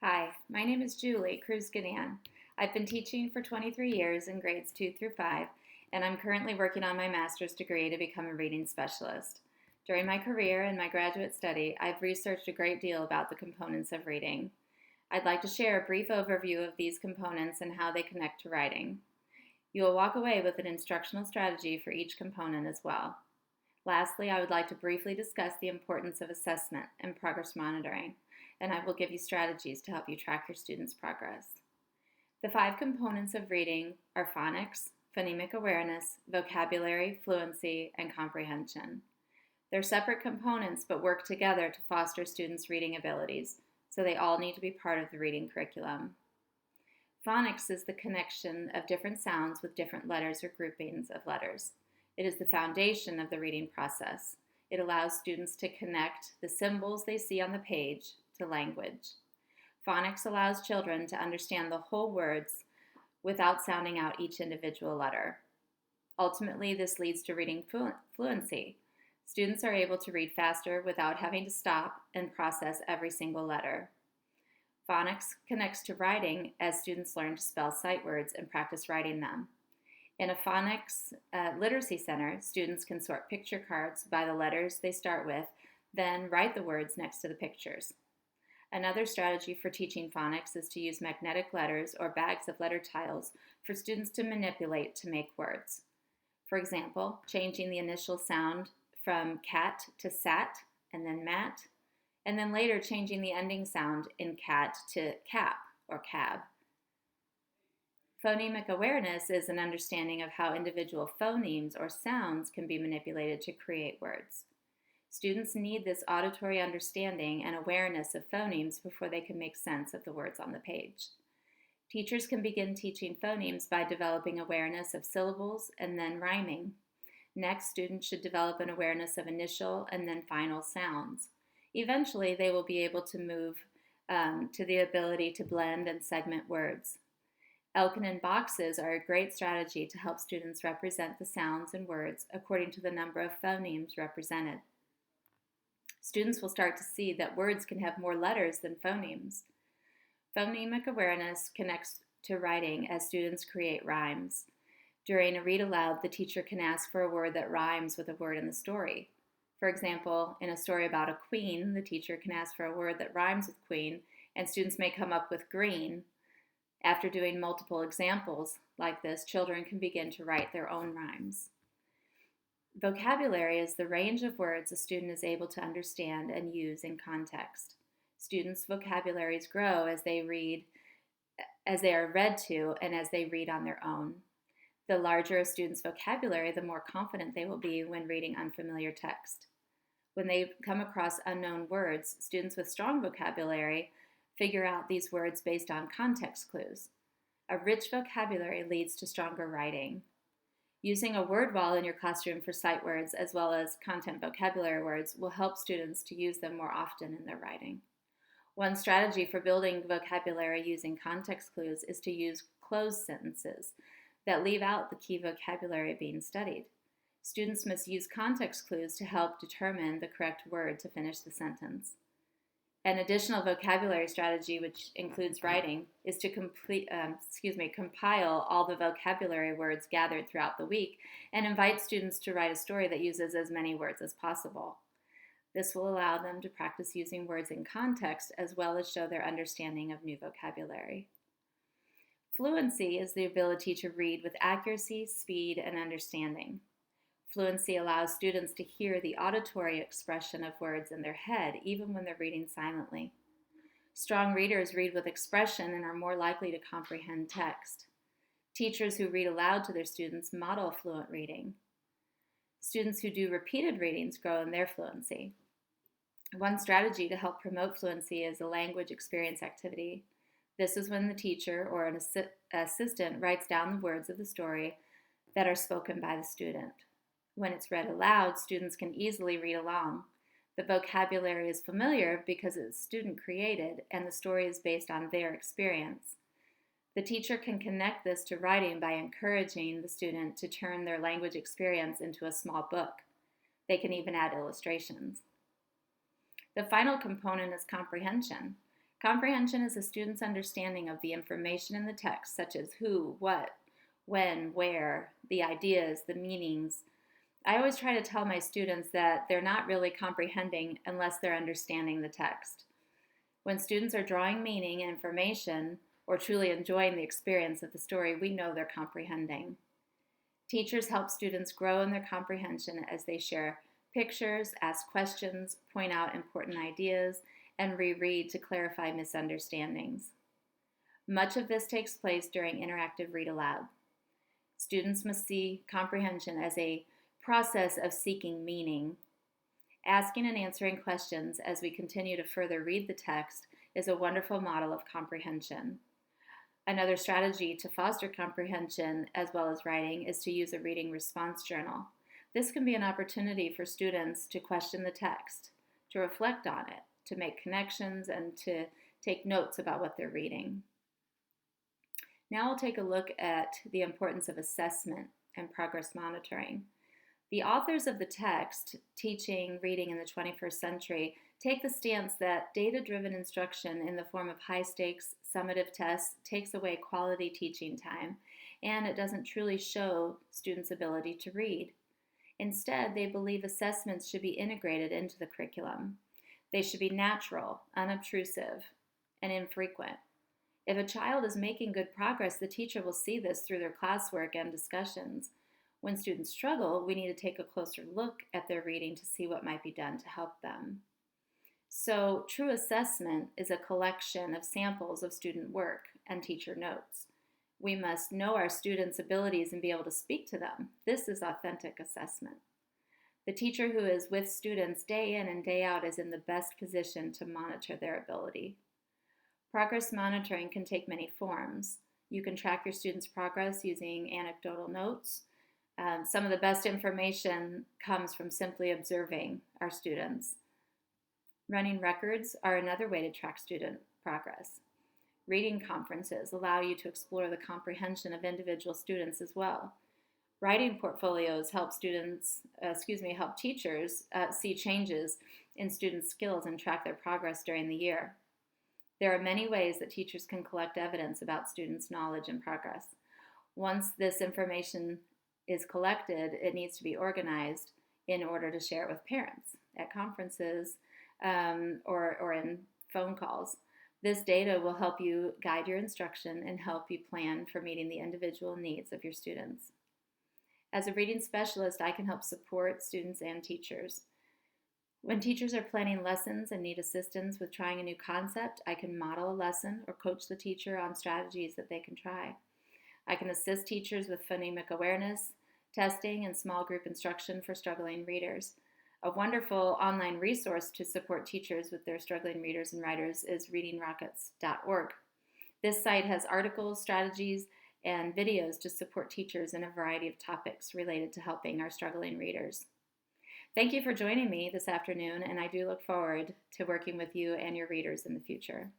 Hi, my name is Julie Cruz-Gadan. I've been teaching for 23 years in grades 2 through 5, and I'm currently working on my master's degree to become a reading specialist. During my career and my graduate study, I've researched a great deal about the components of reading. I'd like to share a brief overview of these components and how they connect to writing. You will walk away with an instructional strategy for each component as well. Lastly, I would like to briefly discuss the importance of assessment and progress monitoring, and I will give you strategies to help you track your students' progress. The 5 components of reading are phonics, phonemic awareness, vocabulary, fluency, and comprehension. They're separate components but work together to foster students' reading abilities, so they all need to be part of the reading curriculum. Phonics is the connection of different sounds with different letters or groupings of letters. It is the foundation of the reading process. It allows students to connect the symbols they see on the page to language. Phonics allows children to understand the whole words without sounding out each individual letter. Ultimately, this leads to reading fluency. Students are able to read faster without having to stop and process every single letter. Phonics connects to writing as students learn to spell sight words and practice writing them. In a phonics literacy center, students can sort picture cards by the letters they start with, then write the words next to the pictures. Another strategy for teaching phonics is to use magnetic letters or bags of letter tiles for students to manipulate to make words. For example, changing the initial sound from cat to sat and then mat, and then later changing the ending sound in cat to cap or cab. Phonemic awareness is an understanding of how individual phonemes or sounds can be manipulated to create words. Students need this auditory understanding and awareness of phonemes before they can make sense of the words on the page. Teachers can begin teaching phonemes by developing awareness of syllables and then rhyming. Next, students should develop an awareness of initial and then final sounds. Eventually, they will be able to move to the ability to blend and segment words. Elkin boxes are a great strategy to help students represent the sounds and words according to the number of phonemes represented. Students will start to see that words can have more letters than phonemes. Phonemic awareness connects to writing as students create rhymes. During a read aloud, the teacher can ask for a word that rhymes with a word in the story. For example, in a story about a queen, the teacher can ask for a word that rhymes with queen, and students may come up with green. After doing multiple examples like this, children can begin to write their own rhymes. Vocabulary is the range of words a student is able to understand and use in context. Students' vocabularies grow as they are read to, and as they read on their own. The larger a student's vocabulary, the more confident they will be when reading unfamiliar text. When they come across unknown words, students with strong vocabulary figure out these words based on context clues. A rich vocabulary leads to stronger writing. Using a word wall in your classroom for sight words as well as content vocabulary words will help students to use them more often in their writing. One strategy for building vocabulary using context clues is to use closed sentences that leave out the key vocabulary being studied. Students must use context clues to help determine the correct word to finish the sentence. An additional vocabulary strategy, which includes writing, is to compile all the vocabulary words gathered throughout the week and invite students to write a story that uses as many words as possible. This will allow them to practice using words in context as well as show their understanding of new vocabulary. Fluency is the ability to read with accuracy, speed, and understanding. Fluency allows students to hear the auditory expression of words in their head, even when they're reading silently. Strong readers read with expression and are more likely to comprehend text. Teachers who read aloud to their students model fluent reading. Students who do repeated readings grow in their fluency. One strategy to help promote fluency is a language experience activity. This is when the teacher or an assistant writes down the words of the story that are spoken by the student. When it's read aloud, students can easily read along. The vocabulary is familiar because it's student created and the story is based on their experience. The teacher can connect this to writing by encouraging the student to turn their language experience into a small book. They can even add illustrations. The final component is comprehension. Comprehension is a student's understanding of the information in the text, such as who, what, when, where, the ideas, the meanings. I always try to tell my students that they're not really comprehending unless they're understanding the text. When students are drawing meaning and information, or truly enjoying the experience of the story, we know they're comprehending. Teachers help students grow in their comprehension as they share pictures, ask questions, point out important ideas, and reread to clarify misunderstandings. Much of this takes place during interactive read aloud. Students must see comprehension as a process of seeking meaning. Asking and answering questions as we continue to further read the text is a wonderful model of comprehension. Another strategy to foster comprehension as well as writing is to use a reading response journal. This can be an opportunity for students to question the text, to reflect on it, to make connections, and to take notes about what they're reading. Now we'll take a look at the importance of assessment and progress monitoring. The authors of the text, Teaching Reading in the 21st Century, take the stance that data-driven instruction in the form of high-stakes, summative tests takes away quality teaching time, and it doesn't truly show students' ability to read. Instead, they believe assessments should be integrated into the curriculum. They should be natural, unobtrusive, and infrequent. If a child is making good progress, the teacher will see this through their classwork and discussions. When students struggle, we need to take a closer look at their reading to see what might be done to help them. So, true assessment is a collection of samples of student work and teacher notes. We must know our students' abilities and be able to speak to them. This is authentic assessment. The teacher who is with students day in and day out is in the best position to monitor their ability. Progress monitoring can take many forms. You can track your students' progress using anecdotal notes. Some of the best information comes from simply observing our students. Running records are another way to track student progress. Reading conferences allow you to explore the comprehension of individual students as well. Writing portfolios help teachers see changes in students' skills and track their progress during the year. There are many ways that teachers can collect evidence about students' knowledge and progress. Once this information is collected, it needs to be organized in order to share it with parents at conferences or in phone calls. This data will help you guide your instruction and help you plan for meeting the individual needs of your students. As a reading specialist, I can help support students and teachers. When teachers are planning lessons and need assistance with trying a new concept, I can model a lesson or coach the teacher on strategies that they can try. I can assist teachers with phonemic awareness, testing, and small group instruction for struggling readers. A wonderful online resource to support teachers with their struggling readers and writers is readingrockets.org. This site has articles, strategies, and videos to support teachers in a variety of topics related to helping our struggling readers. Thank you for joining me this afternoon, and I do look forward to working with you and your readers in the future.